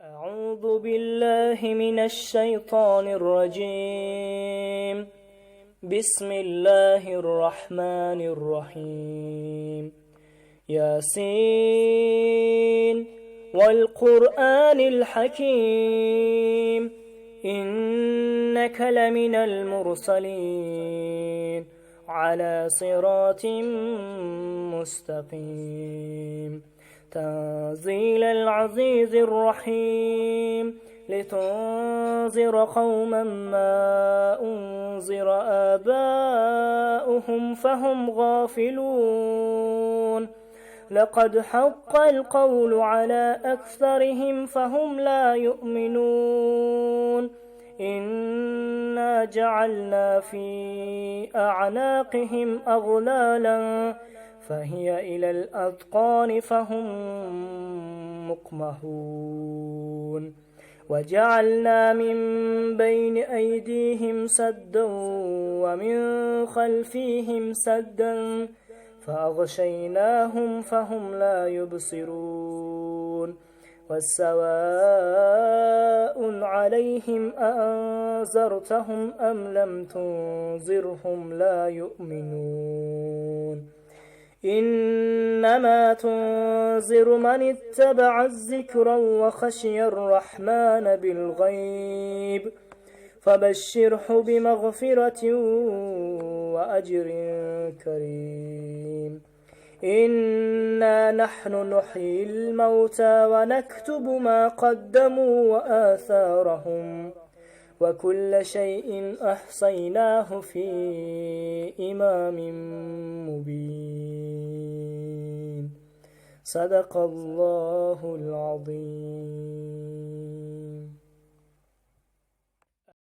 أعوذ بالله من الشيطان الرجيم. بسم الله الرحمن الرحيم. ياسين والقرآن الحكيم إنك لمن المرسلين على صراط مستقيم تنزيل العزيز الرحيم لتنذر قوما ما أنذر آباؤهم فهم غافلون لقد حق القول على أكثرهم فهم لا يؤمنون إنا جعلنا في أعناقهم أغلالا فهي إلى الأذقان فهم مقمحون وجعلنا من بين أيديهم سدا ومن خلفهم سدا فأغشيناهم فهم لا يبصرون والسواء عليهم أأنذرتهم أم لم تنذرهم لا يؤمنون إنما تنذر من اتبع الذكر وخشي الرحمن بالغيب فبشره بمغفرة وأجر كريم إنا نحن نحيي الموتى ونكتب ما قدموا وآثارهم وكل شيء أحصيناه في إمام مبين صدق الله العظيم.